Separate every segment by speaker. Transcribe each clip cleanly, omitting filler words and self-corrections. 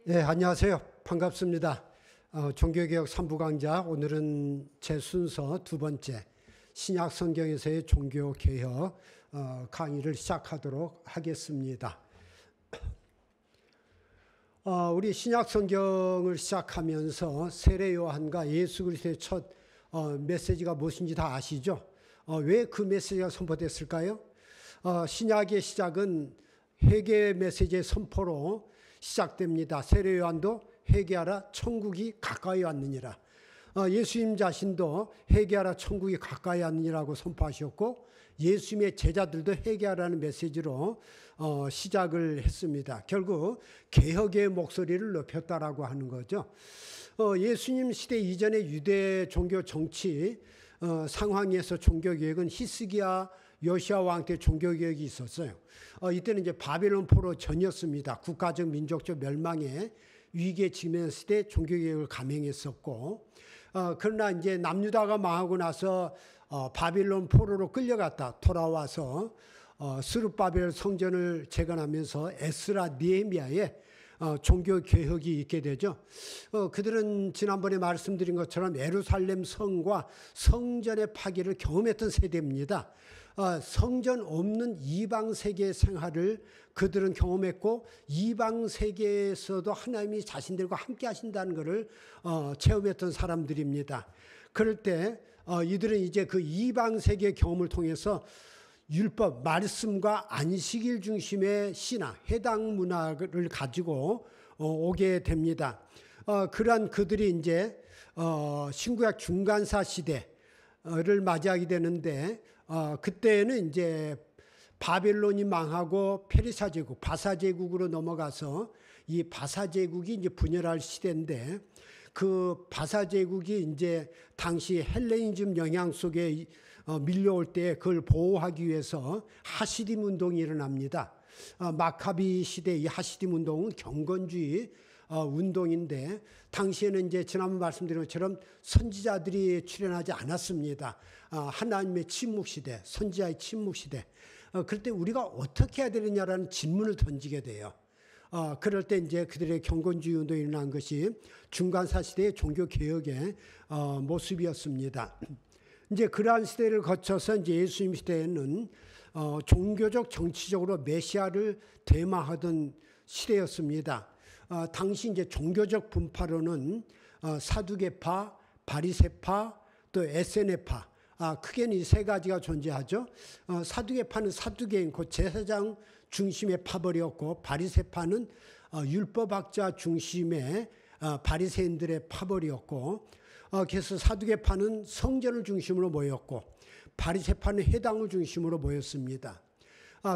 Speaker 1: 네, 안녕하세요. 반갑습니다. 종교개혁 3부 강좌, 오늘은 제 순서 두 번째 신약 성경에서의 종교개혁 강의를 시작하도록 하겠습니다. 우리 신약 성경을 시작하면서 세례 요한과 예수 그리스도의 첫 메시지가 무엇인지 다 아시죠? 왜 그 메시지가 선포됐을까요? 신약의 시작은 회개 메시지의 선포로 시작됩니다. 세례 요한도 회개하라 천국이 가까이 왔느니라. 예수님 자신도 회개하라 천국이 가까이 왔느니라고 선포하셨고 예수님의 제자들도 회개하라는 메시지로 시작을 했습니다. 결국 개혁의 목소리를 높였다라고 하는 거죠. 예수님 시대 이전의 유대 종교 정치 상황에서 종교개혁은 히스기야 요시야 왕 때 종교개혁이 있었어요. 이때는 이제 바벨론 포로 전이었습니다. 국가적 민족적 멸망에 위기에 직면했을 때 종교개혁을 감행했었고, 그러나 이제 남유다가 망하고 나서 바벨론 포로로 끌려갔다 돌아와서 스룹바벨 성전을 재건하면서 에스라 느헤미야의 종교개혁이 있게 되죠. 그들은 지난번에 말씀드린 것처럼 예루살렘 성과 성전의 파괴를 경험했던 세대입니다. 성전 없는 이방 세계의 생활을 그들은 경험했고 이방 세계에서도 하나님이 자신들과 함께 하신다는 것을 체험했던 사람들입니다. 그럴 때 이들은 이제 그 이방 세계의 경험을 통해서 율법, 말씀과 안식일 중심의 신앙, 해당 문화를 가지고 오게 됩니다. 그러한 그들이 이제 신구약 중간사 시대를 맞이하게 되는데 그때는 이제 바벨론이 망하고 페르시아 제국, 바사 제국으로 넘어가서 이 바사 제국이 이제 분열할 시대인데 그 바사 제국이 이제 당시 헬레니즘 영향 속에 밀려올 때 그걸 보호하기 위해서 하시딤 운동이 일어납니다. 마카비 시대 이 하시딤 운동은 경건주의 운동인데 당시에는 이제 지난번 말씀드린 것처럼 선지자들이 출연하지 않았습니다. 하나님의 침묵 시대, 선지자의 침묵 시대. 그럴 때 우리가 어떻게 해야 되느냐라는 질문을 던지게 돼요. 그럴 때 이제 그들의 경건주의 운동이 일어난 것이 중간사 시대의 종교개혁의 모습이었습니다. 이제 그러한 시대를 거쳐서 이제 예수님 시대에는 종교적 정치적으로 메시아를 대마하던 시대였습니다. 당시 이제 종교적 분파로는 사두개파, 바리새파, 또 에세네파, 크게는 이 세 가지가 존재하죠. 사두개파는 사두개인 곧 제사장 중심의 파벌이었고 바리새파는 율법학자 중심의 바리새인들의 파벌이었고 그래서 사두개파는 성전을 중심으로 모였고 바리새파는 회당을 중심으로 모였습니다.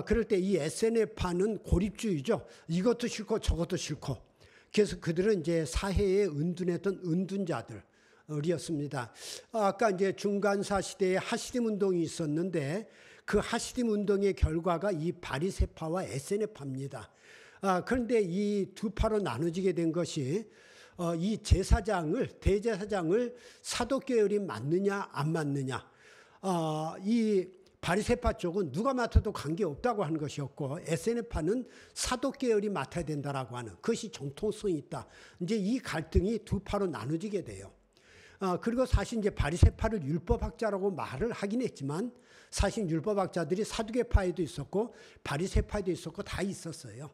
Speaker 1: 그럴 때 이 에세네파는 고립주의죠. 이것도 싫고 저것도 싫고. 그래서 그들은 이제 사회에 은둔했던 은둔자들이었습니다. 아까 이제 중간사 시대에 하시딤 운동이 있었는데 그 하시딤 운동의 결과가 이 바리새파와 에세네파입니다. 그런데 이 두 파로 나눠지게 된 것이 이 대제사장을 사도계열이 맞느냐 안 맞느냐. 이 바리새파 쪽은 누가 맡아도 관계없다고 하는 것이었고 에세네파는 사도계열이 맡아야 된다라고 하는 그것이 정통성이 있다. 이제 이 갈등이 두 파로 나눠지게 돼요. 그리고 사실 이제 바리새파를 율법학자라고 말을 하긴 했지만 사실 율법학자들이 사두개파에도 있었고 바리새파에도 있었고 다 있었어요.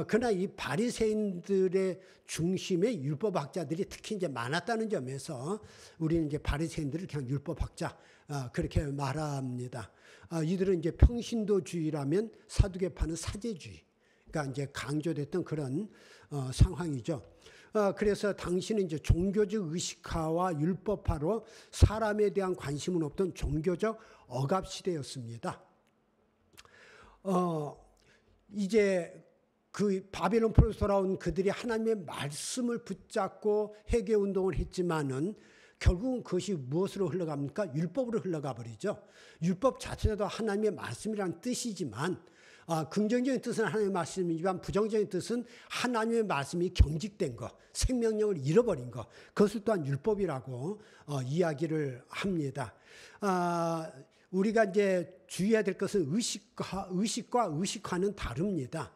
Speaker 1: 그러나 이 바리새인들의 중심에 율법학자들이 특히 이제 많았다는 점에서 우리는 이제 바리새인들을 그냥 율법학자 그렇게 말합니다. 이들은 이제 평신도주의라면 사두개파는 사제주의가 이제 강조됐던 그런 상황이죠. 그래서 당시는 이제 종교적 의식화와 율법화로 사람에 대한 관심은 없던 종교적 억압 시대였습니다. 이제 그 바벨론 포로에서 돌아온 그들이 하나님의 말씀을 붙잡고 회개 운동을 했지만은 결국은 그것이 무엇으로 흘러갑니까? 율법으로 흘러가 버리죠. 율법 자체도 하나님의 말씀이라는 뜻이지만 긍정적인 뜻은 하나님의 말씀이지만 부정적인 뜻은 하나님의 말씀이 경직된 것, 생명력을 잃어버린 것, 그것을 또한 율법이라고 이야기를 합니다. 우리가 이제 주의해야 될 것은 의식과 의식화는 다릅니다.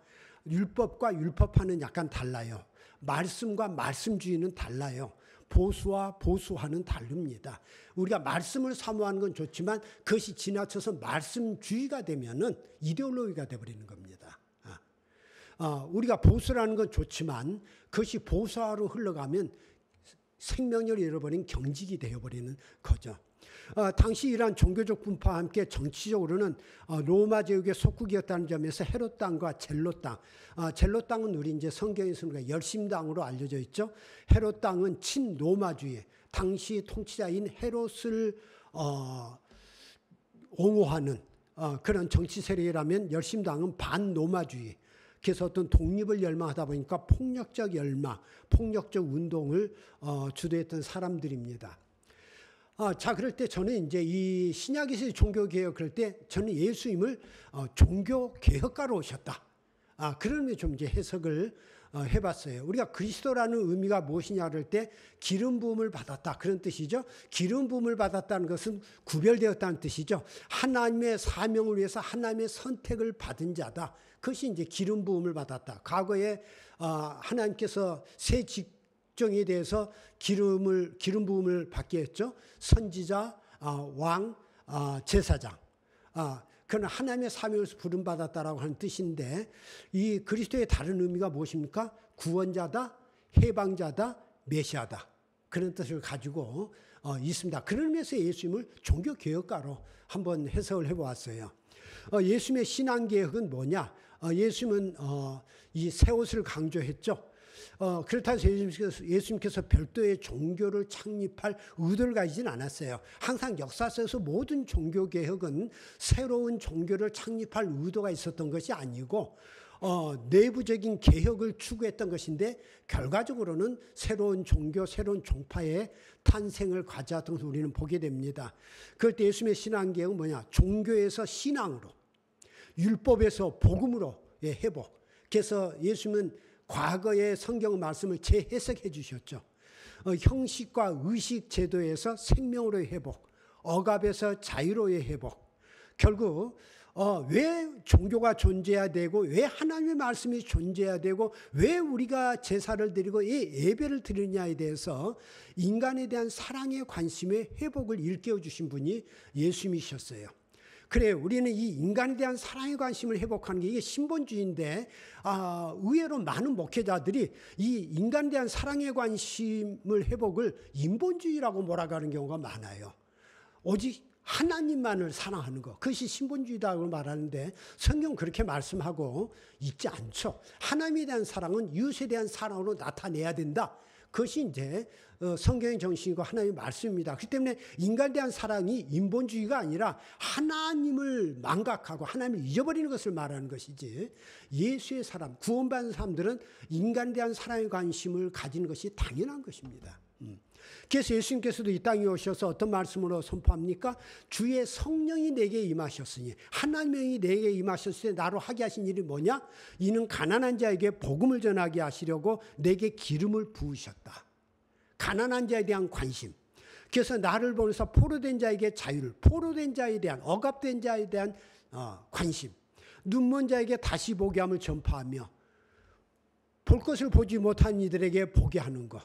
Speaker 1: 율법과 율법화는 약간 달라요. 말씀과 말씀주의는 달라요. 보수와 보수화는 다릅니다. 우리가 말씀을 사모하는 건 좋지만 그것이 지나쳐서 말씀주의가 되면은 이데올로기가 되어버리는 겁니다. 우리가 보수라는 건 좋지만 그것이 보수화로 흘러가면 생명력을 잃어버린 경직이 되어버리는 거죠. 당시 이러한 종교적 분파와 함께 정치적으로는 로마 제국의 속국이었다는 점에서 헤롯 땅과 젤롯 땅. 젤롯 땅은 우리 이제 성경에서 우리가 열심당으로 알려져 있죠. 헤롯 땅은 친로마주의, 당시 통치자인 헤롯을 옹호하는 그런 정치 세력이라면 열심당은 반로마주의. 그래서 어떤 독립을 열망하다 보니까 폭력적 열망, 폭력적 운동을 주도했던 사람들입니다. 자, 그럴 때 저는 이제 이 신약에서의 종교개혁 그럴 때 저는 예수님을 종교개혁가로 오셨다. 그런 의미에 좀 이제 해석을 해봤어요. 우리가 그리스도라는 의미가 무엇이냐 그럴 때 기름 부음을 받았다. 그런 뜻이죠. 기름 부음을 받았다는 것은 구별되었다는 뜻이죠. 하나님의 사명을 위해서 하나님의 선택을 받은 자다. 그것이 이제 기름 부음을 받았다. 과거에 하나님께서 새 직종에 대해서 기름 부음을 받게 했죠. 선지자, 왕, 제사장. 그건 하나님의 사명에서 부름받았다라고 하는 뜻인데 이 그리스도의 다른 의미가 무엇입니까? 구원자다, 해방자다, 메시아다. 그런 뜻을 가지고 있습니다. 그런 의미에서 예수님을 종교개혁가로 한번 해석을 해보았어요. 예수님의 신앙개혁은 뭐냐? 예수님은 이 새 옷을 강조했죠. 그렇다고 해서 예수님께서 별도의 종교를 창립할 의도를 가지진 않았어요. 항상 역사 속에서 모든 종교개혁은 새로운 종교를 창립할 의도가 있었던 것이 아니고 내부적인 개혁을 추구했던 것인데 결과적으로는 새로운 종교, 새로운 종파의 탄생을 과제했던 것을 우리는 보게 됩니다. 그럴 때 예수님의 신앙개혁은 뭐냐? 종교에서 신앙으로, 율법에서 복음으로 회복. 그래서 예수님은 과거의 성경 말씀을 재해석해 주셨죠. 형식과 의식 제도에서 생명으로의 회복, 억압에서 자유로의 회복. 결국 왜 종교가 존재해야 되고 왜 하나님의 말씀이 존재해야 되고 왜 우리가 제사를 드리고 예배를 드리느냐에 대해서 인간에 대한 사랑의 관심의 회복을 일깨워 주신 분이 예수님이셨어요. 그래, 우리는 이 인간에 대한 사랑의 관심을 회복하는 게 이게 신본주의인데 의외로 많은 목회자들이 이 인간에 대한 사랑의 관심을 회복을 인본주의라고 몰아가는 경우가 많아요. 오직 하나님만을 사랑하는 것, 그것이 신본주의다고 말하는데 성경은 그렇게 말씀하고 있지 않죠. 하나님에 대한 사랑은 이웃에 대한 사랑으로 나타내야 된다. 그것이 이제 성경의 정신이고 하나님의 말씀입니다. 그렇기 때문에 인간에 대한 사랑이 인본주의가 아니라 하나님을 망각하고 하나님을 잊어버리는 것을 말하는 것이지, 예수의 사람, 구원받은 사람들은 인간에 대한 사랑의 관심을 가지는 것이 당연한 것입니다. 그래서 예수님께서도 이 땅에 오셔서 어떤 말씀으로 선포합니까? 주의 성령이 내게 임하셨으니, 하나님의 영이 내게 임하셨을 때 나로 하게 하신 일이 뭐냐? 이는 가난한 자에게 복음을 전하게 하시려고 내게 기름을 부으셨다. 가난한 자에 대한 관심. 그래서 나를 보면서 포로된 자에게 자유를, 포로된 자에 대한, 억압된 자에 대한 관심. 눈먼 자에게 다시 보게 함을 전파하며 볼 것을 보지 못한 이들에게 보게 하는 것.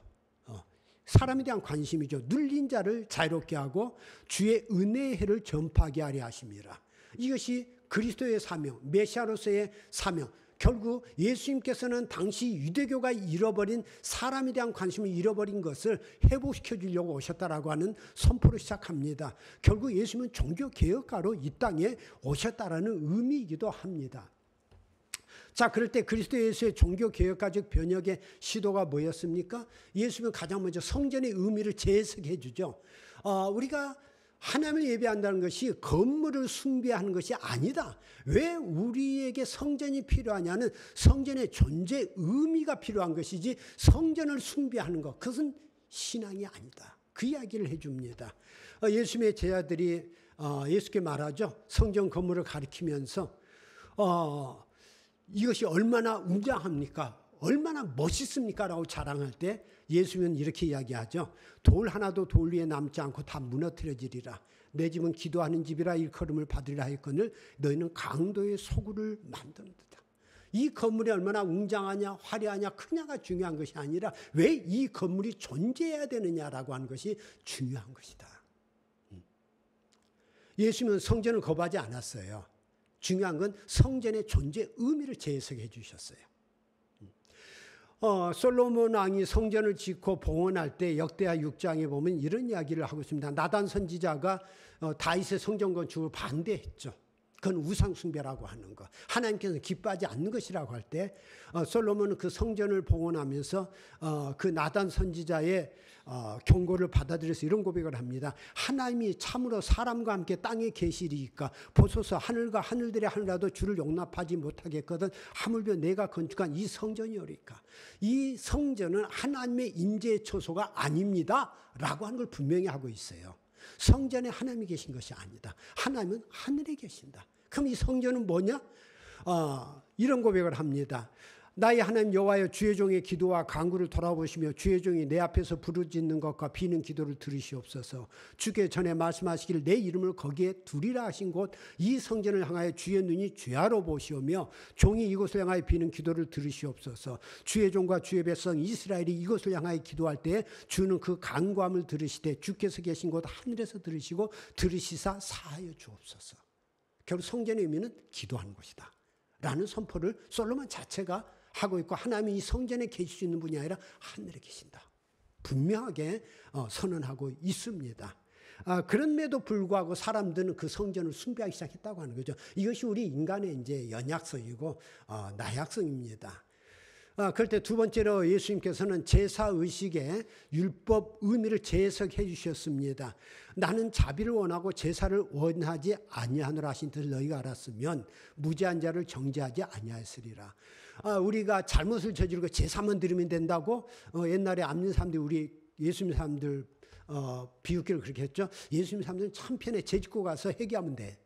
Speaker 1: 사람에 대한 관심이죠. 눌린 자를 자유롭게 하고 주의 은혜의 해를 전파하게 하려 하심이라. 이것이 그리스도의 사명, 메시아로서의 사명. 결국 예수님께서는 당시 유대교가 잃어버린, 사람에 대한 관심을 잃어버린 것을 회복시켜 주려고 오셨다라고 하는 선포를 시작합니다. 결국 예수님은 종교개혁가로 이 땅에 오셨다라는 의미이기도 합니다. 자, 그럴 때 그리스도 예수의 종교개혁가적 변혁의 시도가 뭐였습니까? 예수님은 가장 먼저 성전의 의미를 재해석해 주죠. 우리가 하나님을 예배한다는 것이 건물을 숭배하는 것이 아니다. 왜 우리에게 성전이 필요하냐는 성전의 존재 의미가 필요한 것이지 성전을 숭배하는 것, 그것은 신앙이 아니다. 그 이야기를 해줍니다. 예수님의 제자들이 예수께 말하죠. 성전 건물을 가리키면서 이것이 얼마나 웅장합니까? 얼마나 멋있습니까? 라고 자랑할 때 예수님은 이렇게 이야기하죠. 돌 하나도 돌 위에 남지 않고 다 무너뜨려지리라. 내 집은 기도하는 집이라 일컬음을 받으리라 하였거늘 너희는 강도의 소굴을 만드는 듯다. 이 건물이 얼마나 웅장하냐, 화려하냐, 크냐가 중요한 것이 아니라 왜 이 건물이 존재해야 되느냐라고 하는 것이 중요한 것이다. 예수님은 성전을 거부하지 않았어요. 중요한 건 성전의 존재 의미를 재해석해 주셨어요. 솔로몬 왕이 성전을 짓고 봉헌할 때 역대하 6장에 보면 이런 이야기를 하고 있습니다. 나단 선지자가 다윗의 성전 건축을 반대했죠. 그건 우상 숭배라고 하는 거. 하나님께서 기뻐하지 않는 것이라고 할 때 솔로몬은 그 성전을 봉헌하면서 그 나단 선지자의 경고를 받아들여서 이런 고백을 합니다. 하나님이 참으로 사람과 함께 땅에 계시리이까 보소서 하늘과 하늘들의 하늘라도 주를 용납하지 못하겠거든 하물며 내가 건축한 이 성전이오리까. 이 성전은 하나님의 임재의 초소가 아닙니다 라고 하는 걸 분명히 하고 있어요. 성전에 하나님이 계신 것이 아니다. 하나님은 하늘에 계신다. 그럼 이 성전은 뭐냐? 이런 고백을 합니다. 나의 하나님 여호와여 주의 종의 기도와 간구를 돌아보시며 주의 종이 내 앞에서 부르짖는 것과 비는 기도를 들으시옵소서. 주께 전에 말씀하시기를 내 이름을 거기에 두리라 하신 곳 이 성전을 향하여 주의 눈이 죄하로 보시오며 종이 이곳을 향하여 비는 기도를 들으시옵소서. 주의 종과 주의 백성 이스라엘이 이곳을 향하여 기도할 때 주는 그 간구함을 들으시되 주께서 계신 곳 하늘에서 들으시고 들으시사 사하여 주옵소서. 결국 성전의 의미는 기도하는 것이다 라는 선포를 솔로몬 자체가 하고 있고 하나님이 이 성전에 계실 수 있는 분이 아니라 하늘에 계신다. 분명하게 선언하고 있습니다. 그럼에도 불구하고 사람들은 그 성전을 숭배하기 시작했다고 하는 거죠. 이것이 우리 인간의 이제 연약성이고 나약성입니다. 그럴 때 두 번째로 예수님께서는 제사의식의 율법 의미를 재해석해 주셨습니다. 나는 자비를 원하고 제사를 원하지 아니하노라 하신 뜻을 너희가 알았으면 무죄한 자를 정죄하지 아니하였으리라. 우리가 잘못을 저지르고 제사만 드리면 된다고 옛날에 암는 사람들이 우리 예수님 사람들 비웃기를 그렇게 했죠. 예수님 사람들은 참 편해. 죄 짓고 가서 회개하면 돼.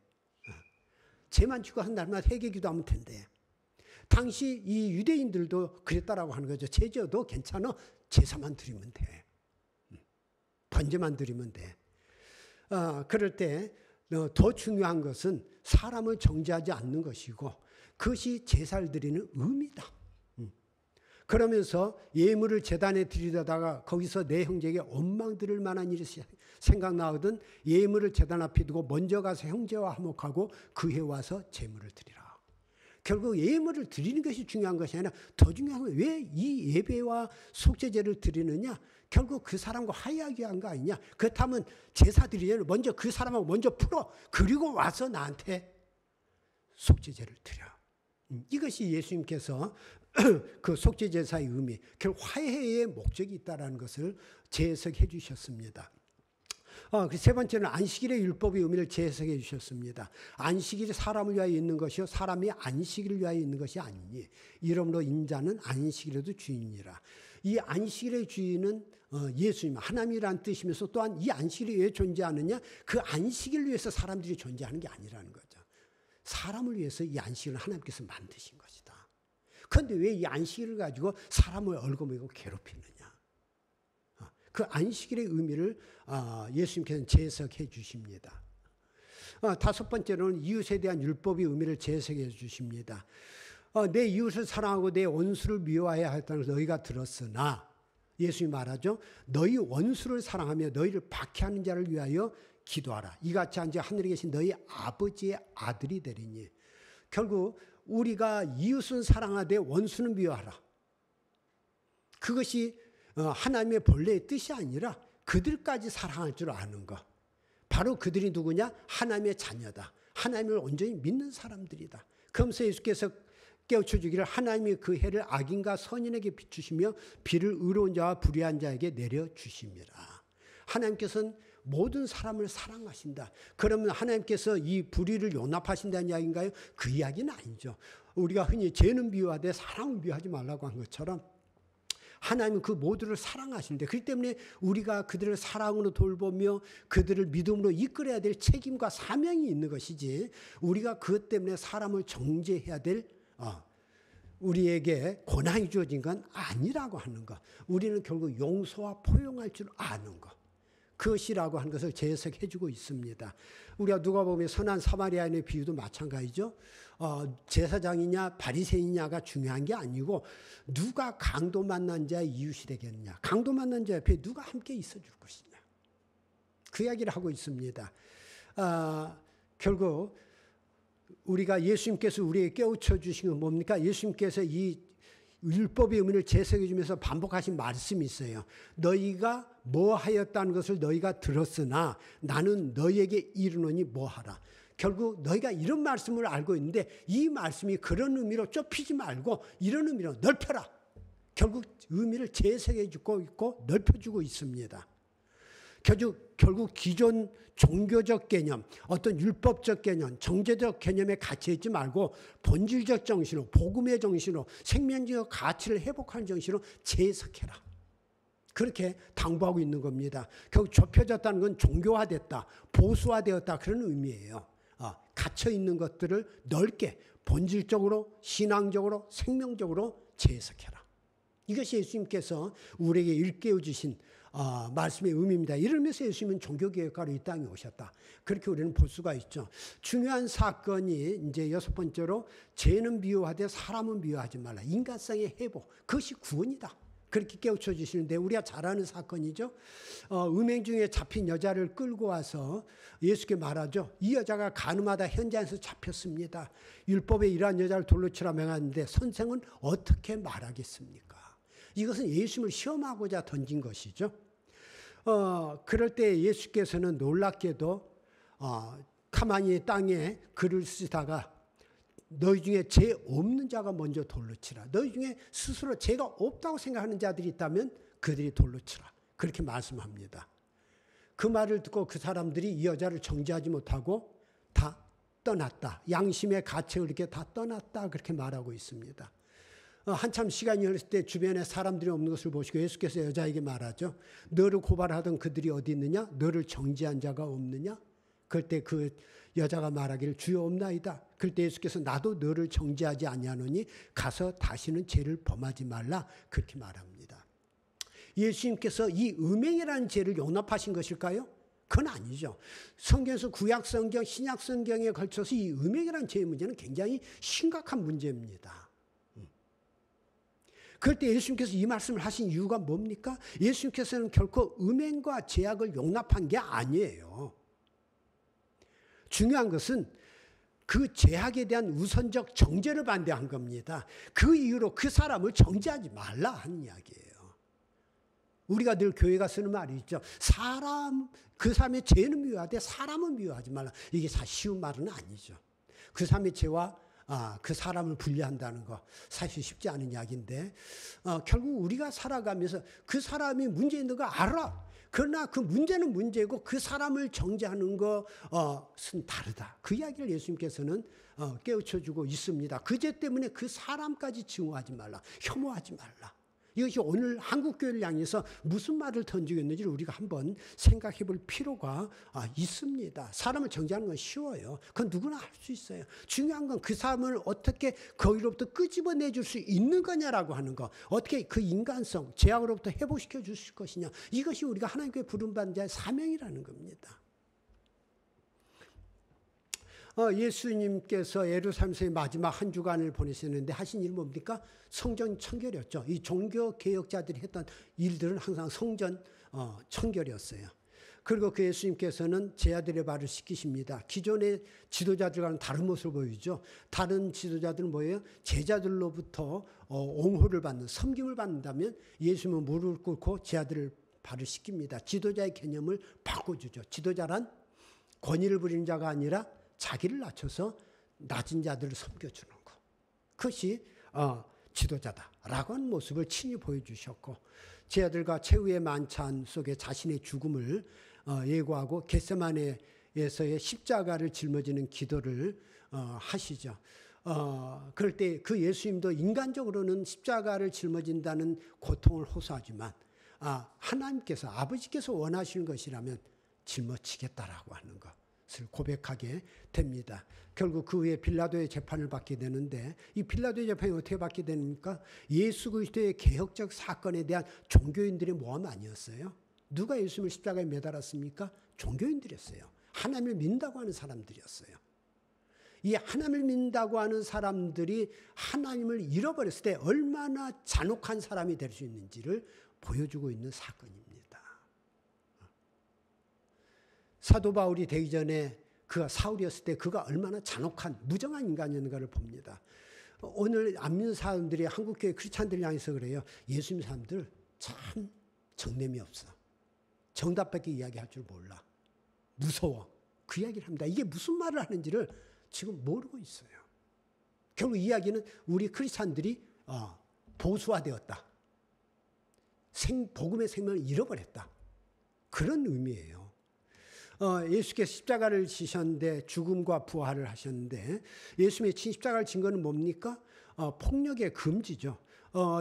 Speaker 1: 죄만 짓고 한 날마다 회개 기도하면 된대. 당시 이 유대인들도 그랬다라고 하는 거죠. 제저도 괜찮아. 제사만 드리면 돼. 번제만 드리면 돼. 그럴 때 더 중요한 것은 사람을 정죄하지 않는 것이고 그것이 제사를 드리는 의미다. 그러면서 예물을 제단에 드리다가 거기서 내 형제에게 원망 들을 만한 일이 생각나거든 예물을 제단 앞에 두고 먼저 가서 형제와 화목하고 그해 와서 제물을 드리라. 결국 예물을 드리는 것이 중요한 것이 아니라 더 중요한 건 왜 이 예배와 속죄제를 드리느냐? 결국 그 사람과 화해하기 위한 거 아니냐? 그렇다면 제사 드리기 전에 먼저 그 사람하고 먼저 풀어. 그리고 와서 나한테 속죄제를 드려. 이것이 예수님께서 그 속죄제사의 의미, 결국 화해의 목적이 있다는 것을 재해석해 주셨습니다. 그 세 번째는 안식일의 율법의 의미를 재해석해 주셨습니다. 안식일이 사람을 위하여 있는 것이요 사람이 안식일을 위하여 있는 것이 아니니 이러므로 인자는 안식일에도 주인이라. 이 안식일의 주인은 예수님 하나님이라는 뜻이면서 또한 이 안식일이 왜 존재하느냐? 그 안식일을 위해서 사람들이 존재하는 게 아니라는 거죠. 사람을 위해서 이 안식일을 하나님께서 만드신 것이다. 그런데 왜 이 안식일을 가지고 사람을 얽어매고 괴롭히느냐? 그 안식일의 의미를 예수님께서는 재해석해 주십니다. 다섯 번째로는 이웃에 대한 율법의 의미를 재해석해 주십니다. 내 이웃을 사랑하고 내 원수를 미워해야 한다는 걸 너희가 들었으나 예수님이 말하죠. 너희 원수를 사랑하며 너희를 박해하는 자를 위하여 기도하라. 이같이 한 자 하늘에 계신 너희 아버지의 아들이 되리니. 결국 우리가 이웃은 사랑하되 원수는 미워하라. 그것이 하나님의 본래의 뜻이 아니라 그들까지 사랑할 줄 아는 것. 바로 그들이 누구냐? 하나님의 자녀다. 하나님을 온전히 믿는 사람들이다. 그러면서 예수께서 깨우쳐 주기를 하나님이 그 해를 악인과 선인에게 비추시며 비를 의로운 자와 불의한 자에게 내려주심이라. 하나님께서는 모든 사람을 사랑하신다. 그러면 하나님께서 이 불의를 용납하신다는 이야기인가요? 그 이야기는 아니죠. 우리가 흔히 죄는 미워하되 사랑을 미워하지 말라고 한 것처럼 하나님은 그 모두를 사랑하시는데 그렇기 때문에 우리가 그들을 사랑으로 돌보며 그들을 믿음으로 이끌어야 될 책임과 사명이 있는 것이지 우리가 그것 때문에 사람을 정죄해야 될 우리에게 권한이 주어진 건 아니라고 하는 것. 우리는 결국 용서와 포용할 줄 아는 것. 그것이라고 하는 것을 재해석해주고 있습니다. 우리가 누가복음의 선한 사마리아인의 비유도 마찬가지죠. 제사장이냐 바리새인이냐가 중요한 게 아니고 누가 강도 만난 자의 이웃이 되겠느냐. 강도 만난 자 옆에 누가 함께 있어줄 것이냐. 그 이야기를 하고 있습니다. 결국 우리가 예수님께서 우리에게 깨우쳐 주신 건 뭡니까? 예수님께서 이 율법의 의미를 재해석해 주면서 반복하신 말씀이 있어요. 너희가 뭐 하였다는 것을 너희가 들었으나 나는 너희에게 이르노니 뭐 하라. 결국 너희가 이런 말씀을 알고 있는데 이 말씀이 그런 의미로 좁히지 말고 이런 의미로 넓혀라. 결국 의미를 재해석해 주고 있고 넓혀주고 있습니다. 결국 기존 종교적 개념, 어떤 율법적 개념, 정제적 개념에 갇혀있지 말고 본질적 정신으로, 복음의 정신으로, 생명적 가치를 회복하는 정신으로 재해석해라. 그렇게 당부하고 있는 겁니다. 결국 좁혀졌다는 건 종교화됐다, 보수화되었다 그런 의미예요. 갇혀있는 것들을 넓게 본질적으로, 신앙적으로, 생명적으로 재해석해라. 이것이 예수님께서 우리에게 일깨워 주신 말씀의 의미입니다. 이러면서 예수님은 종교개혁가로 이 땅에 오셨다. 그렇게 우리는 볼 수가 있죠. 중요한 사건이 이제 6번째로 죄는 미워하되 사람은 미워하지 말라. 인간성의 회복. 그것이 구원이다. 그렇게 깨우쳐 주시는데 우리가 잘 아는 사건이죠. 음행 중에 잡힌 여자를 끌고 와서 예수께 말하죠. 이 여자가 가늠하다 현장에서 잡혔습니다. 율법에 이러한 여자를 돌로 치라 명하는데 선생은 어떻게 말하겠습니까? 이것은 예수님을 시험하고자 던진 것이죠. 그럴 때 예수께서는 놀랍게도 가만히 땅에 글을 쓰다가 너희 중에 죄 없는 자가 먼저 돌로 치라. 너희 중에 스스로 죄가 없다고 생각하는 자들이 있다면 그들이 돌로 치라. 그렇게 말씀합니다. 그 말을 듣고 그 사람들이 이 여자를 정죄하지 못하고 다 떠났다. 양심의 가책을 이렇게 다 떠났다. 그렇게 말하고 있습니다. 한참 시간이 흘렀을 때 주변에 사람들이 없는 것을 보시고 예수께서 여자에게 말하죠. 너를 고발하던 그들이 어디 있느냐? 너를 정죄한 자가 없느냐? 그럴 때 그 여자가 말하기를 주여 없나이다. 그럴 때 예수께서 나도 너를 정죄하지 아니하노니 가서 다시는 죄를 범하지 말라. 그렇게 말합니다. 예수님께서 이 음행이라는 죄를 용납하신 것일까요? 그건 아니죠. 성경에서 구약 성경, 신약 성경에 걸쳐서 이 음행이라는 죄의 문제는 굉장히 심각한 문제입니다. 그럴 때 예수님께서 이 말씀을 하신 이유가 뭡니까? 예수님께서는 결코 음행과 죄악을 용납한 게 아니에요. 중요한 것은 그 죄악에 대한 우선적 정죄를 반대한 겁니다. 그 이유로 그 사람을 정죄하지 말라 하는 이야기예요. 우리가 늘 교회가 쓰는 말이 있죠. 그 사람의 죄는 미워하되 사람은 미워하지 말라. 이게 사실 쉬운 말은 아니죠. 그 사람의 죄와 그 사람을 분리한다는 거 사실 쉽지 않은 이야기인데 결국 우리가 살아가면서 그 사람이 문제 있는 거 알아. 그러나 그 문제는 문제고 그 사람을 정죄하는 것은 다르다. 그 이야기를 예수님께서는 깨우쳐주고 있습니다. 그 죄 때문에 그 사람까지 증오하지 말라. 혐오하지 말라. 이것이 오늘 한국교회를 향해서 무슨 말을 던지고 있는지를 우리가 한번 생각해 볼 필요가 있습니다. 사람을 정죄하는 건 쉬워요. 그건 누구나 할 수 있어요. 중요한 건 그 사람을 어떻게 거기로부터 끄집어내 줄 수 있는 거냐라고 하는 거. 어떻게 그 인간성, 죄악으로부터 회복시켜 주실 것이냐. 이것이 우리가 하나님께 부름받은 자의 사명이라는 겁니다. 예수님께서 예루살렘에서 마지막 한 주간을 보내셨는데 하신 일 뭡니까? 성전 청결이었죠. 이 종교 개혁자들이 했던 일들은 항상 성전 청결이었어요. 그리고 그 예수님께서는 제자들의 발을 씻기십니다. 기존의 지도자들과는 다른 모습을 보이죠. 다른 지도자들은 뭐예요? 제자들로부터 옹호를 받는, 섬김을 받는다면 예수님은 무릎을 꿇고 제자들의 발을 씻깁니다. 지도자의 개념을 바꿔주죠. 지도자란 권위를 부리는 자가 아니라 자기를 낮춰서 낮은 자들을 섬겨주는 것. 그것이 지도자다라고 하는 모습을 친히 보여주셨고 제자들과 최후의 만찬 속에 자신의 죽음을 예고하고 겟세마네에서의 십자가를 짊어지는 기도를 하시죠. 그럴 때 그 예수님도 인간적으로는 십자가를 짊어진다는 고통을 호소하지만 하나님께서 아버지께서 원하시는 것이라면 짊어지겠다라고 하는 것. 을 고백하게 됩니다. 결국 그 후에 빌라도의 재판을 받게 되는데 이 빌라도의 재판이 어떻게 받게 됩니까? 예수 그리스도의 개혁적 사건에 대한 종교인들의 모함 아니었어요? 누가 예수님을 십자가에 매달았습니까? 종교인들이었어요. 하나님을 믿는다고 하는 사람들이었어요. 이 하나님을 믿는다고 하는 사람들이 하나님을 잃어버렸을 때 얼마나 잔혹한 사람이 될 수 있는지를 보여주고 있는 사건입니다. 사도 바울이 되기 전에 그가 사울이었을 때 그가 얼마나 잔혹한 무정한 인간이었는가를 봅니다. 오늘 안 믿는 사람들이 한국교회 크리스찬들 향해서 그래요. 예수 믿는 사람들 참 정념이 없어. 정답밖에 이야기할 줄 몰라. 무서워. 그 이야기를 합니다. 이게 무슨 말을 하는지를 지금 모르고 있어요. 결국 이야기는 우리 크리스찬들이 보수화되었다. 복음의 생명을 잃어버렸다. 그런 의미예요. 예수께서 십자가를 지셨는데 죽음과 부활을 하셨는데 예수님의 십자가를 진 거는 뭡니까? 폭력의 금지죠.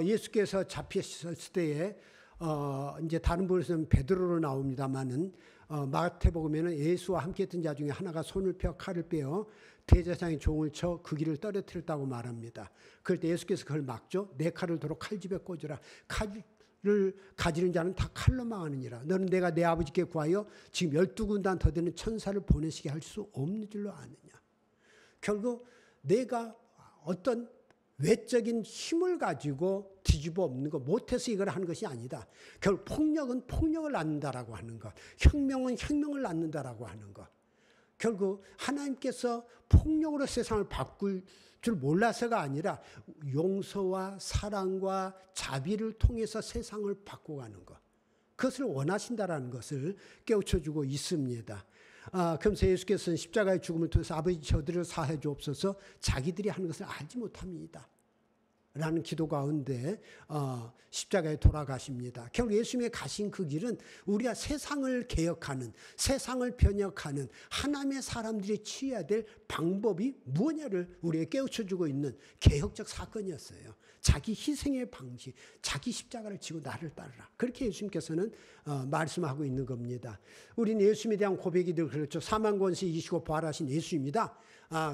Speaker 1: 예수께서 잡혔을 때에 이제 다른 부분에서는 베드로로 나옵니다만은 마태복음에는 예수와 함께했던 자 중에 하나가 손을 펴 칼을 빼어 대제사장의 종을 쳐 그 길을 떨어뜨렸다고 말합니다. 그럴 때 예수께서 그걸 막죠. 내 칼을 도로 칼집에 꽂으라. 칼을 가지는 자는 다 칼로 망하느니라. 너는 내가 내 아버지께 구하여 지금 12군단 더 되는 천사를 보내시게 할 수 없는 줄로 아느냐. 결국 내가 어떤 외적인 힘을 가지고 뒤집어 엎는 것, 못해서 이걸 하는 것이 아니다. 결국 폭력은 폭력을 낳는다라고 하는 것, 혁명은 혁명을 낳는다라고 하는 것. 결국 하나님께서 폭력으로 세상을 바꿀 줄 몰라서가 아니라 용서와 사랑과 자비를 통해서 세상을 바꿔가는 것. 그것을 원하신다라는 것을 깨우쳐주고 있습니다. 그러면서 예수께서는 십자가의 죽음을 통해서 아버지 저들을 사해 주옵소서 자기들이 하는 것을 알지 못합니다. 라는 기도 가운데 십자가에 돌아가십니다. 결국 예수님의 가신 그 길은 우리가 세상을 개혁하는, 세상을 변혁하는 하나님의 사람들이 취해야 될 방법이 무엇냐를 우리에게 깨우쳐주고 있는 개혁적 사건이었어요. 자기 희생의 방식, 자기 십자가를 지고 나를 따르라. 그렇게 예수님께서는 말씀하고 있는 겁니다. 우리는 예수님에 대한 고백이 늘 그렇죠. 사망 권세 이기시고 부활하신 예수입니다.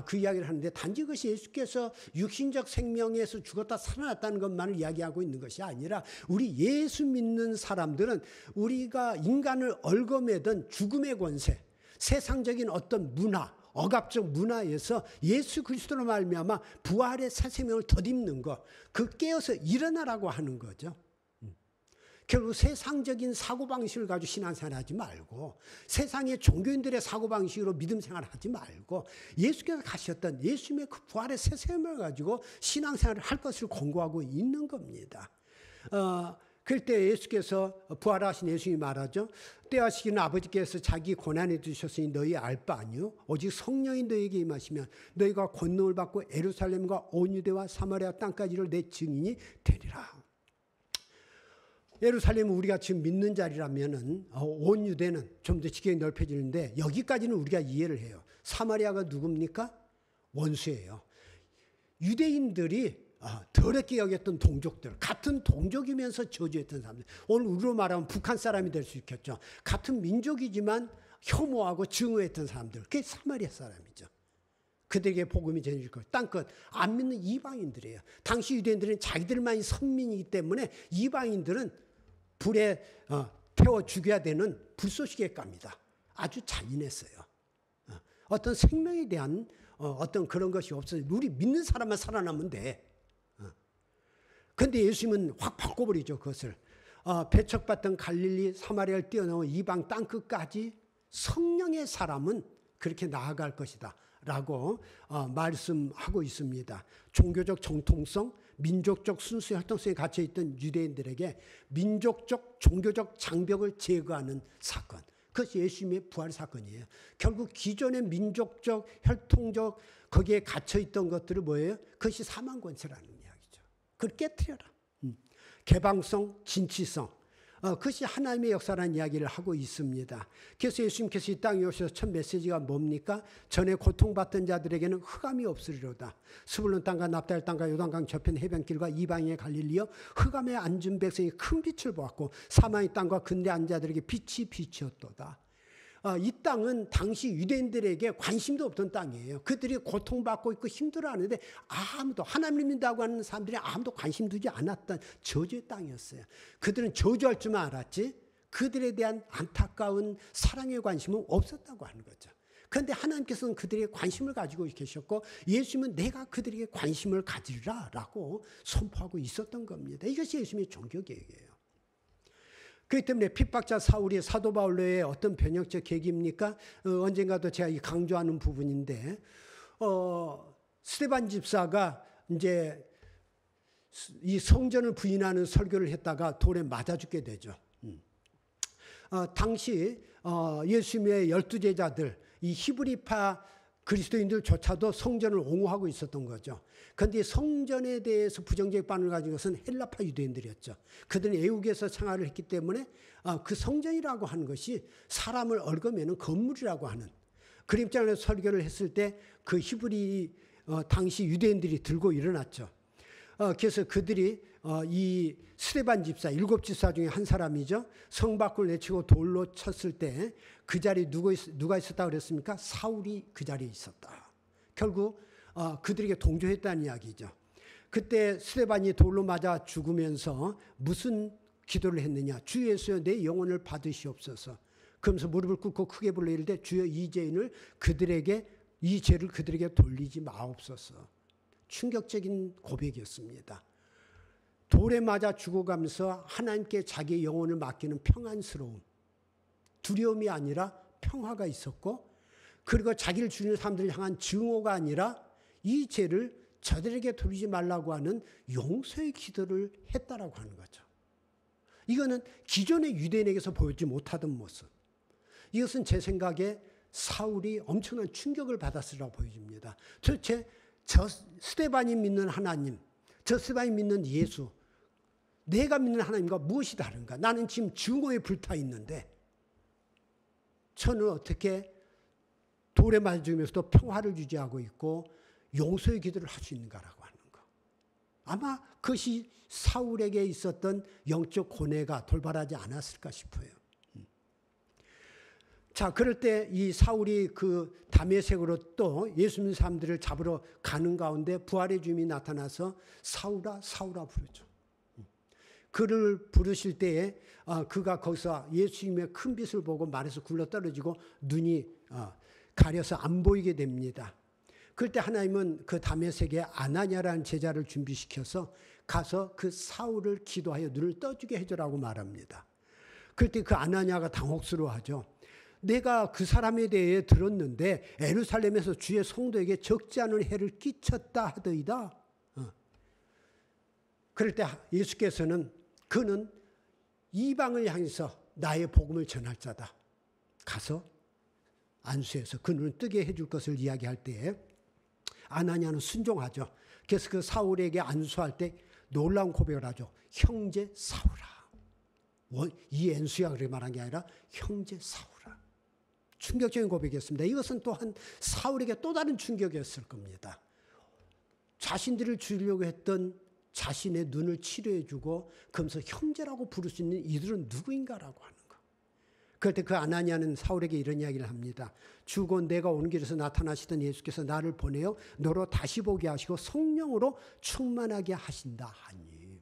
Speaker 1: 그 이야기를 하는데 단지 그것이 예수께서 육신적 생명에서 죽었다 살아났다는 것만을 이야기하고 있는 것이 아니라 우리 예수 믿는 사람들은 우리가 인간을 얽어매던 죽음의 권세, 세상적인 어떤 문화, 억압적 문화에서 예수 그리스도로 말미암아 부활의 새 생명을 덧입는 것, 그 깨어서 일어나라고 하는 거죠. 결국 세상적인 사고방식을 가지고 신앙생활 하지 말고 세상의 종교인들의 사고방식으로 믿음생활 하지 말고 예수께서 가셨던 예수님의 그 부활의 새 생명을 가지고 신앙생활을 할 것을 권고하고 있는 겁니다. 그럴 때 예수께서 부활하신 예수님이 말하죠. 때와 시기는 아버지께서 자기 고난에 두셨으니 너희 알 바 아니요. 오직 성령이 너희에게 임하시면 너희가 권능을 받고 예루살렘과 온 유대와 사마리아 땅까지를 내 증인이 되리라. 예루살렘은 우리가 지금 믿는 자리라면은 온 유대는 좀 더 지경이 넓혀지는데 여기까지는 우리가 이해를 해요. 사마리아가 누굽니까? 원수예요. 유대인들이 더럽게 여겼던 동족들, 같은 동족이면서 저주했던 사람들. 오늘 우리로 말하면 북한 사람이 될 수 있겠죠. 같은 민족이지만 혐오하고 증오했던 사람들. 그게 사마리아 사람이죠. 그들에게 복음이 전해질 것. 땅끝 안 믿는 이방인들이에요. 당시 유대인들은 자기들만이 선민이기 때문에 이방인들은 불에 태워 죽여야 되는 불쏘시개 갑니다. 아주 잔인했어요. 어떤 생명에 대한 어떤 그런 것이 없어요. 우리 믿는 사람만 살아남으면 돼. 그런데 예수님은 확 바꿔버리죠. 그것을. 배척받던 갈릴리 사마리아를 뛰어넘어 이방 땅끝까지 성령의 사람은 그렇게 나아갈 것이다 라고 말씀하고 있습니다. 종교적 정통성, 민족적 순수 혈통성에 갇혀있던 유대인들에게 민족적 종교적 장벽을 제거하는 사건, 그것이 예수님의 부활 사건이에요. 결국 기존의 민족적 혈통적 거기에 갇혀있던 것들은 뭐예요? 그것이 사망권세라는 이야기죠. 그걸 깨트려라. 개방성, 진취성, 그것이 하나님의 역사라는 이야기를 하고 있습니다. 그래서 예수님께서 이 땅에 오셔서 첫 메시지가 뭡니까? 전에 고통받던 자들에게는 흑암이 없으리로다. 스불론 땅과 납달 땅과 요단강 저편 해변길과 이방인의 갈릴리여 흑암에 앉은 백성이 큰 빛을 보았고 사망의 땅과 근대 앉은 자들에게 빛이 비치었도다. 이 땅은 당시 유대인들에게 관심도 없던 땅이에요. 그들이 고통받고 있고 힘들어하는데 아무도 하나님을 믿는다고 하는 사람들이 아무도 관심 두지 않았던 저주의 땅이었어요. 그들은 저주할 줄만 알았지 그들에 대한 안타까운 사랑의 관심은 없었다고 하는 거죠. 그런데 하나님께서는 그들에게 관심을 가지고 계셨고 예수님은 내가 그들에게 관심을 가지라라고 선포하고 있었던 겁니다. 이것이 예수님의 종교개혁이에요. 그렇기 때문에 핍박자 사울이 사도 바울로의 어떤 변혁적 계기입니까? 언젠가도 제가 강조하는 부분인데 스데반 집사가 이제 이 성전을 부인하는 설교를 했다가 돌에 맞아 죽게 되죠. 당시 예수님의 12제자들 이 히브리파 그리스도인들조차도 성전을 옹호하고 있었던 거죠. 그런데 성전에 대해서 부정적 반응을 가진 것은 헬라파 유대인들이었죠. 그들은 애국에서 생활을 했기 때문에 그 성전이라고 하는 것이 사람을 얽어매는 건물이라고 하는 그런 입장에서 설교를 했을 때 그 히브리 당시 유대인들이 들고 일어났죠. 그래서 그들이 이 스데반 집사 7집사 중에 한 사람이죠. 성 밖을 내치고 돌로 쳤을 때 그 자리에 누가 있었다 그랬습니까? 사울이 그 자리에 있었다. 결국 그들에게 동조했다는 이야기죠. 그때 스데반이 돌로 맞아 죽으면서 무슨 기도를 했느냐. 주 예수여 내 영혼을 받으시옵소서. 그러면서 무릎을 꿇고 크게 불러 이르되 주여 이 죄를 그들에게 돌리지 마옵소서. 충격적인 고백이었습니다. 돌에 맞아 죽어가면서 하나님께 자기의 영혼을 맡기는 평안스러움, 두려움이 아니라 평화가 있었고 그리고 자기를 죽이는 사람들을 향한 증오가 아니라 이 죄를 저들에게 돌리지 말라고 하는 용서의 기도를 했다라고 하는 거죠. 이거는 기존의 유대인에게서 보여주지 못하던 모습. 이것은 제 생각에 사울이 엄청난 충격을 받았으라고 보여집니다. 도대체 저 스데반이 믿는 하나님, 저 스데반이 믿는 예수, 내가 믿는 하나님과 무엇이 다른가? 나는 지금 증오에 불타 있는데 저는 어떻게 돌에 맞아 죽으면서도 평화를 유지하고 있고 용서의 기도를 할 수 있는가라고 하는 거. 아마 그것이 사울에게 있었던 영적 고뇌가 돌발하지 않았을까 싶어요. 자, 그럴 때 이 사울이 그 다메섹으로 또 예수 믿는 사람들을 잡으러 가는 가운데 부활의 주님이 나타나서 사울아 사울아 부르죠. 그를 부르실 때에 그가 거기서 예수님의 큰 빛을 보고 말에서 굴러떨어지고 눈이 가려서 안 보이게 됩니다. 그럴 때 하나님은 그 다메섹에 아나니아라는 제자를 준비시켜서 가서 그 사울을 기도하여 눈을 떠주게 해주라고 말합니다. 그럴 때 그 아나니아가 당혹스러워하죠. 내가 그 사람에 대해 들었는데 예루살렘에서 주의 성도에게 적지 않은 해를 끼쳤다 하더이다. 그럴 때 예수께서는 그는 이방을 향해서 나의 복음을 전할 자다. 가서 안수해서 그 눈을 뜨게 해줄 것을 이야기할 때에 아나니아는 순종하죠. 그래서 그 사울에게 안수할 때 놀라운 고백을 하죠. 형제 사울아. 이 엔수야 그렇게 말한 게 아니라 형제 사울아. 충격적인 고백이었습니다. 이것은 또한 사울에게 또 다른 충격이었을 겁니다. 자신들을 죽이려고 했던 자신의 눈을 치료해주고 그러면서 형제라고 부를 수 있는 이들은 누구인가라고 하는 거. 그럴 때 그 아나니아는 사울에게 이런 이야기를 합니다. 주고 내가 오는 길에서 나타나시던 예수께서 나를 보내어 너로 다시 보게 하시고 성령으로 충만하게 하신다 하니.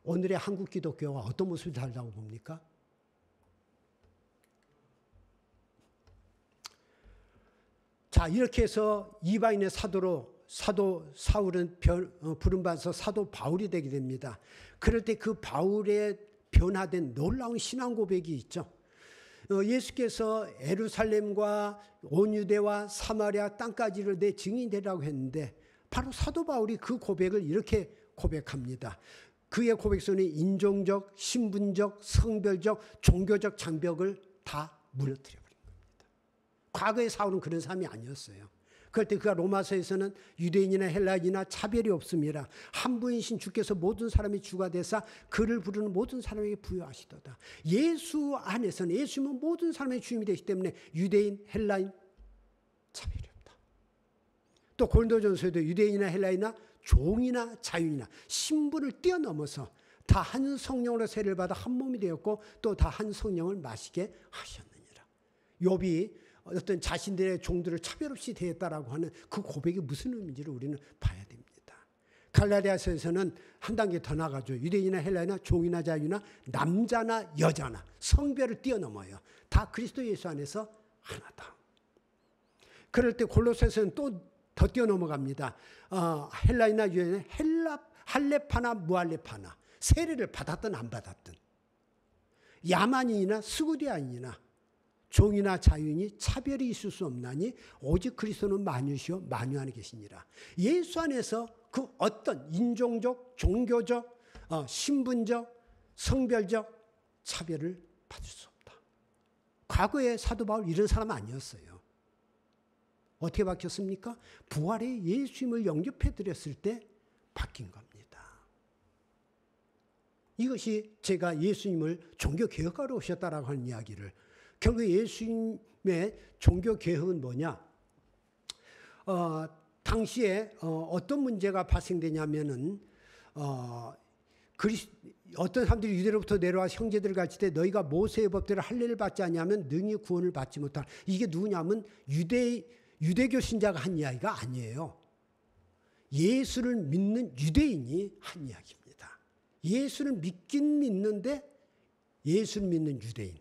Speaker 1: 오늘의 한국 기독교가 어떤 모습이 다르다고 봅니까? 자, 이렇게 해서 이방인의 사도 사울은 부름받아서 사도 바울이 되게 됩니다. 그럴 때 그 바울의 변화된 놀라운 신앙 고백이 있죠. 예수께서 예루살렘과 온 유대와 사마리아 땅까지를 내 증인이 되라고 했는데 바로 사도 바울이 그 고백을 이렇게 고백합니다. 그의 고백서는 인종적, 신분적, 성별적, 종교적 장벽을 다 무너뜨려 버린 겁니다. 과거의 사울은 그런 사람이 아니었어요. 그럴 때 그가 로마서에서는 유대인이나 헬라인이나 차별이 없습니다. 한 분이신 주께서 모든 사람의 주가 되사 그를 부르는 모든 사람에게 부여하시도다. 예수 안에서는 예수님은 모든 사람의 주님이 되시기 때문에 유대인, 헬라인 차별이 없다. 또 고린도전서에도 유대인이나 헬라인이나 종이나 자유이나 신분을 뛰어넘어서 다 한 성령으로 세례를 받아 한 몸이 되었고 또 다 한 성령을 마시게 하셨느니라. 욥이 어떤 자신들의 종들을 차별 없이 대했다라고 하는 그 고백이 무슨 의미인지를 우리는 봐야 됩니다. 갈라디아서에서는 한 단계 더 나가죠. 유대인이나 헬라이나 종이나 자유나 남자나 여자나 성별을 뛰어넘어요. 다 그리스도 예수 안에서 하나다. 그럴 때 골로새서는 또 더 뛰어넘어갑니다. 헬라이나 유대인이나 할레파나 무할레파나 세례를 받았든 안 받았든 야만인이나 스구디아인이나 종이나 자유인이 차별이 있을 수 없나니 오직 그리스도는 만유시요 만유 안에 계시니라. 예수 안에서 그 어떤 인종적, 종교적, 신분적, 성별적 차별을 받을 수 없다. 과거에 사도 바울 이런 사람 아니었어요. 어떻게 바뀌었습니까? 부활의 예수님을 영접해 드렸을 때 바뀐 겁니다. 이것이 제가 예수님을 종교개혁하러 오셨다라고 하는 이야기를, 결국 예수님의 종교개혁은 뭐냐? 당시에 어떤 문제가 발생되냐면은 어떤 사람들이 유대로부터 내려와 형제들을 가르칠 때 너희가 모세의 법대로 할례를 받지 않냐면 능히 구원을 받지 못하라. 이게 누구냐면 유대교 신자가 한 이야기가 아니에요. 예수를 믿는 유대인이 한 이야기입니다. 예수를 믿긴 믿는데 예수를 믿는 유대인.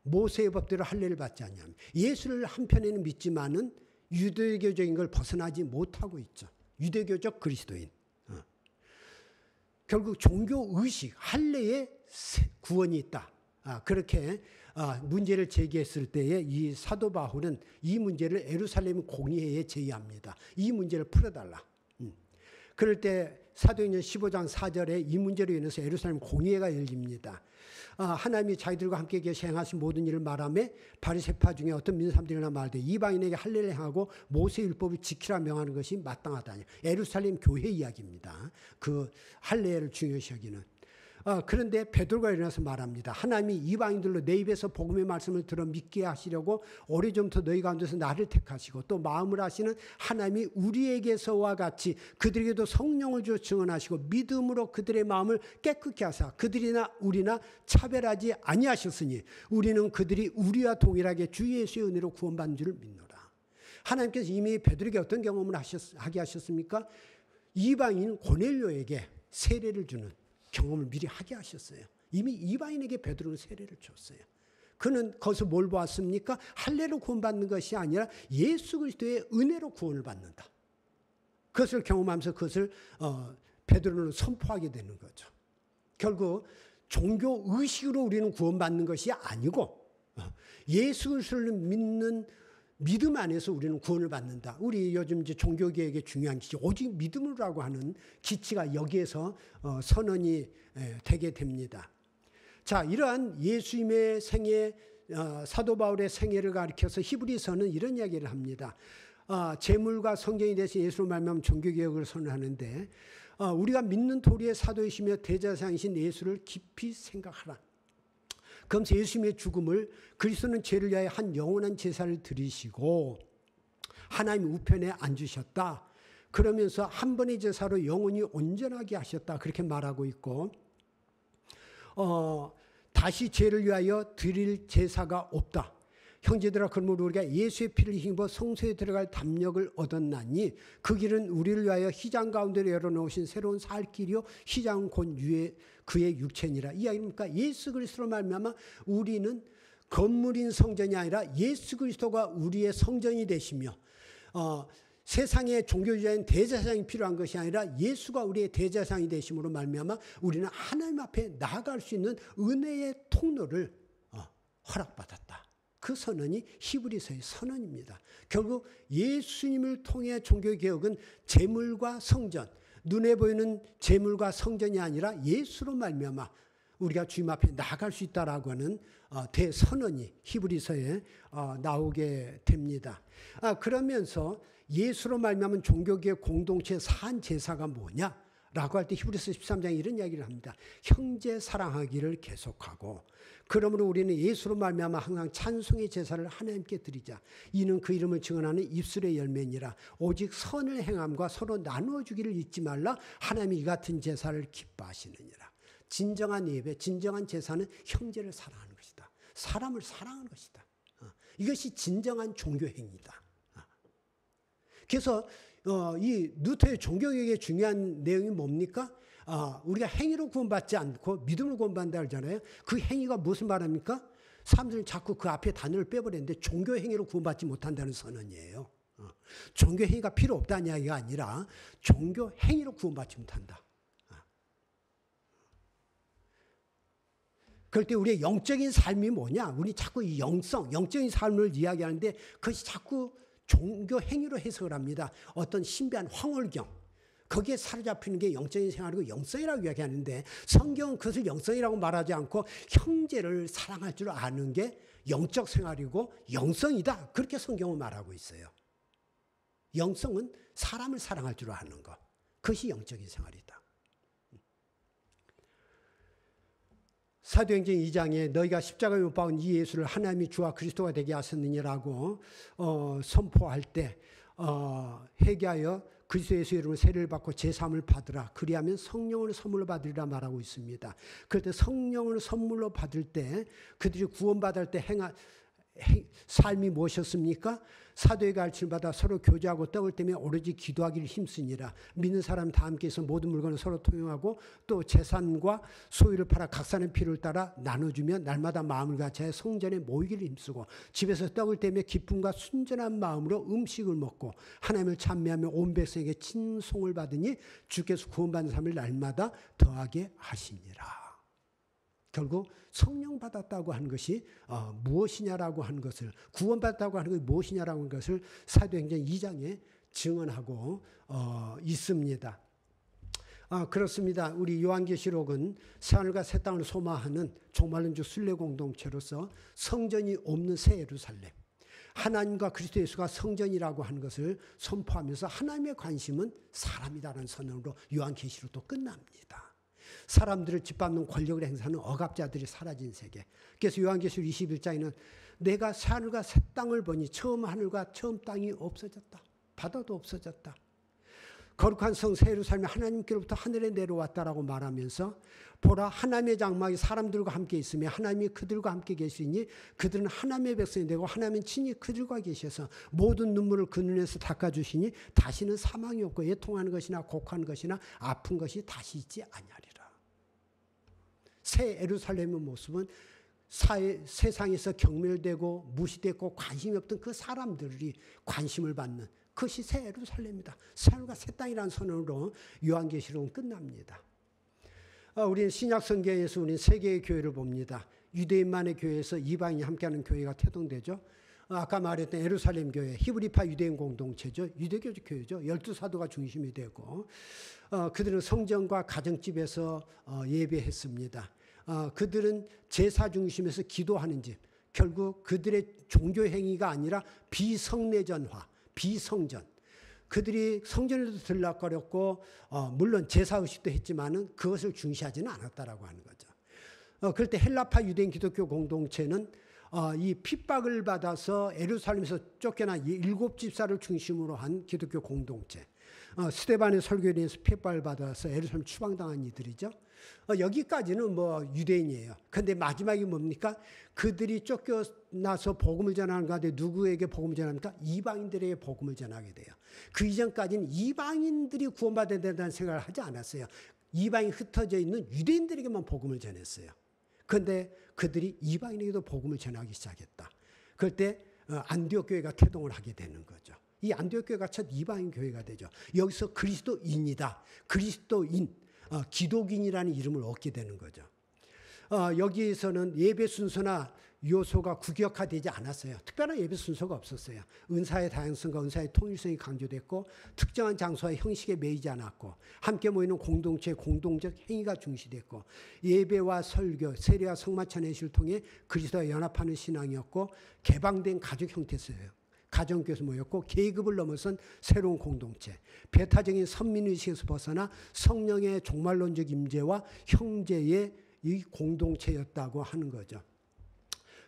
Speaker 1: 모세의 법대로 할례를 받지 않냐면 예수를 한편에는 믿지만은 유대교적인 걸 벗어나지 못하고 있죠. 유대교적 그리스도인. 결국 종교의식, 할례에 구원이 있다. 그렇게 문제를 제기했을 때에 이 사도 바울은 이 문제를 예루살렘 공의회에 제의합니다. 이 문제를 풀어달라. 그럴 때 사도행전 15장 4절에 이 문제로 인해서 예루살렘 공의회가 열립니다. 하나님이 자기들과 함께 계시 행하신 모든 일을 말하며 바리새파 중에 어떤 믿는 사람들이나 말하되 이방인에게 할례를 행하고 모세의 율법을 지키라 명하는 것이 마땅하다니. 예루살렘 교회 이야기입니다. 그 할례를 중요시 여기는. 그런데 베드로가 일어나서 말합니다. 하나님이 이방인들로 내 입에서 복음의 말씀을 들어 믿게 하시려고 오래전부터 너희 가운데서 나를 택하시고 또 마음을 하시는 하나님이 우리에게서와 같이 그들에게도 성령을 주어 증언하시고 믿음으로 그들의 마음을 깨끗게 하사 그들이나 우리나 차별하지 아니하셨으니 우리는 그들이 우리와 동일하게 주 예수의 은혜로 구원받는 줄을 믿노라. 하나님께서 이미 베드로에게 어떤 경험을 하게 하셨습니까? 이방인 고넬료에게 세례를 주는 경험을 미리 하게 하셨어요. 이미 이방인에게 베드로는 세례를 줬어요. 그는 거기서 뭘 보았습니까? 할례로 구원받는 것이 아니라 예수 그리스도의 은혜로 구원을 받는다. 그것을 경험하면서 그것을 베드로는 선포하게 되는 거죠. 결국 종교의식으로 우리는 구원받는 것이 아니고 예수 그리스도를 믿는 믿음 안에서 우리는 구원을 받는다. 우리 요즘 이제 종교개혁의 중요한 기치, 오직 믿음으로라고 하는 기치가 여기에서 선언이 되게 됩니다. 자, 이러한 예수님의 생애, 사도 바울의 생애를 가리켜서 히브리서는 이런 이야기를 합니다. 재물과 성전이 대신 예수로 말미암아 종교개혁을 선언하는데 우리가 믿는 도리의 사도이시며 대제사장이신 예수를 깊이 생각하라. 그러면서 예수님의 죽음을 그리스도는 죄를 위하여 한 영원한 제사를 드리시고 하나님 우편에 앉으셨다. 그러면서 한 번의 제사로 영원히 온전하게 하셨다. 그렇게 말하고 있고 다시 죄를 위하여 드릴 제사가 없다. 형제들아 그러므로 우리가 예수의 피를 힘입어 성소에 들어갈 담력을 얻었나니 그 길은 우리를 위하여 휘장 가운데로 열어놓으신 새로운 살 길이요 휘장은 곧 그의 육체니라. 이 이야기입니까? 예수 그리스도로 말미암아 우리는 건물인 성전이 아니라 예수 그리스도가 우리의 성전이 되시며 세상의 종교주의자인 대제사장이 필요한 것이 아니라 예수가 우리의 대제사장이 되심으로 말미암아 우리는 하나님 앞에 나아갈 수 있는 은혜의 통로를 허락받았다. 그 선언이 히브리서의 선언입니다. 결국 예수님을 통해 종교개혁은 재물과 성전, 눈에 보이는 재물과 성전이 아니라 예수로 말미암아 우리가 주님 앞에 나아갈 수 있다라고 하는 대선언이 히브리서에 나오게 됩니다. 그러면서 예수로 말미암은 종교개혁 공동체의 사한 제사가 뭐냐라고 할 때 히브리서 13장에 이런 이야기를 합니다. 형제 사랑하기를 계속하고 그러므로 우리는 예수로 말미암아 항상 찬송의 제사를 하나님께 드리자. 이는 그 이름을 증언하는 입술의 열매니라. 오직 선을 행함과 서로 나누어 주기를 잊지 말라. 하나님이 이 같은 제사를 기뻐하시느니라. 진정한 예배, 진정한 제사는 형제를 사랑하는 것이다. 사람을 사랑하는 것이다. 이것이 진정한 종교행위다. 그래서 이 루터의 종교개혁의 중요한 내용이 뭡니까? 우리가 행위로 구원받지 않고 믿음으로 구원받는다 하잖아요. 그 행위가 무슨 말합니까? 사람들은 자꾸 그 앞에 단어를 빼버렸는데 종교 행위로 구원받지 못한다는 선언이에요. 종교 행위가 필요 없다는 이야기가 아니라 종교 행위로 구원받지 못한다. 그럴 때 우리의 영적인 삶이 뭐냐? 우리 자꾸 이 영적인 삶을 이야기하는데 그것이 자꾸 종교 행위로 해석을 합니다. 어떤 신비한 황홀경, 거기에 사로잡히는 게 영적인 생활이고 영성이라고 이야기하는데 성경은 그것을 영성이라고 말하지 않고 형제를 사랑할 줄 아는 게 영적 생활이고 영성이다. 그렇게 성경은 말하고 있어요. 영성은 사람을 사랑할 줄 아는 것. 그것이 영적인 생활이다. 사도행전 2장에 너희가 십자가에 못 박은 이 예수를 하나님이 주와 그리스도가 되게 하셨느니라고 선포할 때 회개하여 그리스도 예수 이름으로 세례를 받고 제사함을 받으라. 그리하면 성령을 선물로 받으리라 말하고 있습니다. 그럴 때 성령을 선물로 받을 때 그들이 구원받을 때 삶이 무엇이었습니까? 사도의 가르침을 받아 서로 교제하고 떡을 떼며 오로지 기도하기를 힘쓰니라. 믿는 사람 다 함께해서 모든 물건을 서로 통용하고 또 재산과 소유를 팔아 각 사람의 필요를 따라 나눠주며 날마다 마음을 같이 성전에 모이기를 힘쓰고 집에서 떡을 떼며 기쁨과 순전한 마음으로 음식을 먹고 하나님을 찬미하며 온 백성에게 칭송을 받으니 주께서 구원받는 삶을 날마다 더하게 하시니라. 결국 성령 받았다고 하는 것이 무엇이냐라고 하는 것을, 구원받았다고 하는 것이 무엇이냐라고 하는 것을 사도행전 2장에 증언하고 있습니다. 그렇습니다. 우리 요한계시록은 새하늘과 새 땅을 소망하는 종말론적 순례 공동체로서 성전이 없는 새 예루살렘, 하나님과 그리스도 예수가 성전이라고 하는 것을 선포하면서 하나님의 관심은 사람이다라는 선언으로 요한계시록도 끝납니다. 사람들을 짓밟는 권력을 행사하는 억압자들이 사라진 세계. 그래서 요한계시록 21장에는 내가 새하늘과 새 땅을 보니 처음 하늘과 처음 땅이 없어졌다. 바다도 없어졌다. 거룩한 성 새 예루살렘이 하나님께로부터 하늘에 내려왔다라고 말하면서 보라 하나님의 장막이 사람들과 함께 있으며 하나님이 그들과 함께 계시니 그들은 하나님의 백성이 되고 하나님은 친히 그들과 계셔서 모든 눈물을 그 눈에서 닦아주시니 다시는 사망이 없고 애통하는 것이나 곡하는 것이나 아픈 것이 다시 있지 아니하리라. 새 예루살렘의 모습은 세상에서 경멸되고 무시되고 관심이 없던 그 사람들이 관심을 받는 그것이 새 예루살렘이다. 새하늘과 새 땅이라는 선언으로 요한계시록은 끝납니다. 우리는 신약 성경에서 우리는 세 개의 교회를 봅니다. 유대인만의 교회에서 이방인이 함께하는 교회가 태동되죠. 아까 말했던 예루살렘 교회, 히브리파 유대인 공동체죠. 유대교적 교회죠. 12사도가 중심이 되고 그들은 성전과 가정집에서 예배했습니다. 그들은 제사 중심에서 기도하는 집, 결국 그들의 종교 행위가 아니라 비성내전화, 비성전. 그들이 성전에도 들락거렸고 물론 제사의식도 했지만은 그것을 중시하지는 않았다라고 하는 거죠. 그럴 때 헬라파 유대인 기독교 공동체는 이 핍박을 받아서 예루살렘에서 쫓겨난 7집사를 중심으로 한 기독교 공동체. 스데반의 설교에 대해서 핍박을 받아서 예루살렘 추방당한 이들이죠. 여기까지는 뭐 유대인이에요. 그런데 마지막이 뭡니까? 그들이 쫓겨나서 복음을 전하는 가운데 누구에게 복음을 전합니까? 이방인들에게 복음을 전하게 돼요. 그 이전까지는 이방인들이 구원받아야 된다는 생각을 하지 않았어요. 이방인 흩어져 있는 유대인들에게만 복음을 전했어요. 그런데 그들이 이방인에게도 복음을 전하기 시작했다. 그럴 때 안디옥 교회가 태동을 하게 되는 거죠. 이 안디옥 교회가 첫 이방인 교회가 되죠. 여기서 그리스도인이다. 그리스도인, 기독인이라는 이름을 얻게 되는 거죠. 여기에서는 예배 순서나 요소가 구격화되지 않았어요. 특별한 예배 순서가 없었어요. 은사의 다양성과 은사의 통일성이 강조됐고 특정한 장소와 형식에 매이지 않았고 함께 모이는 공동체의 공동적 행위가 중시됐고 예배와 설교, 세례와 성마찬 예식을 통해 그리스도와 연합하는 신앙이었고 개방된 가족 형태였어요. 가정교회에서 모였고 계급을 넘어선 새로운 공동체, 배타적인 선민의식에서 벗어나 성령의 종말론적 임재와 형제의 이 공동체였다고 하는 거죠.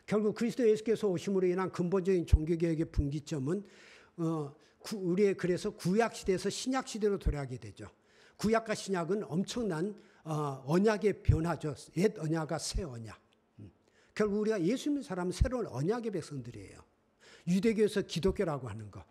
Speaker 1: 결국 그리스도 예수께서 오심으로 인한 근본적인 종교개혁의 분기점은 우리의 그래서 구약시대에서 신약시대로 돌아가게 되죠. 구약과 신약은 엄청난 언약의 변화죠. 옛 언약과 새 언약. 결국 우리가 예수 믿는 사람은 새로운 언약의 백성들이에요. 유대교에서 기독교라고 하는 것.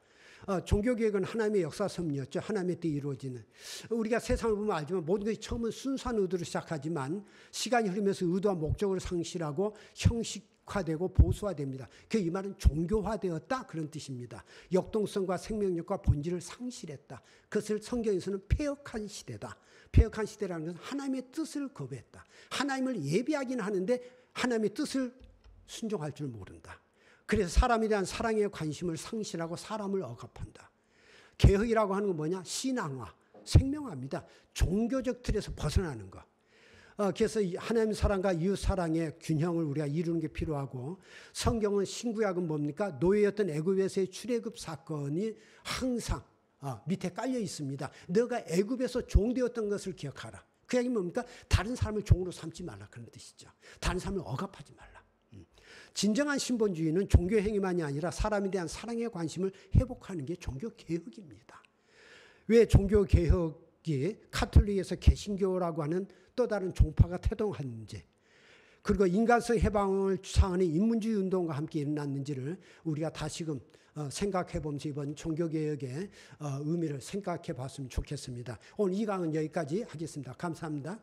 Speaker 1: 종교개혁은 하나님의 역사 섭리였죠. 하나님의 뜻이 이루어지는. 우리가 세상을 보면 알지만 모든 것이 처음은 순수한 의도로 시작하지만 시간이 흐르면서 의도와 목적을 상실하고 형식화되고 보수화됩니다. 이 말은 종교화되었다 그런 뜻입니다. 역동성과 생명력과 본질을 상실했다. 그것을 성경에서는 폐역한 시대다. 폐역한 시대라는 것은 하나님의 뜻을 거부했다. 하나님을 예비하긴 하는데 하나님의 뜻을 순종할 줄 모른다. 그래서 사람에 대한 사랑의 관심을 상실하고 사람을 억압한다. 개혁이라고 하는 건 뭐냐? 신앙화, 생명화입니다. 종교적 틀에서 벗어나는 것. 그래서 하나님 사랑과 이웃 사랑의 균형을 우리가 이루는 게 필요하고, 성경은 신구약은 뭡니까? 노예였던 애굽에서의 출애굽 사건이 항상 밑에 깔려 있습니다. 너가 애굽에서 종되었던 것을 기억하라. 그 얘기는 뭡니까? 다른 사람을 종으로 삼지 말라 그런 뜻이죠. 다른 사람을 억압하지 말라. 진정한 신본주의는 종교 행위만이 아니라 사람에 대한 사랑의 관심을 회복하는 게 종교 개혁입니다. 왜 종교 개혁이 카톨릭에서 개신교라고 하는 또 다른 종파가 태동하는지, 그리고 인간성 해방을 주창하는 인문주의 운동과 함께 일어났는지를 우리가 다시금 생각해 보면서 이번 종교개혁의 의미를 생각해 봤으면 좋겠습니다. 오늘 이 강은 여기까지 하겠습니다. 감사합니다.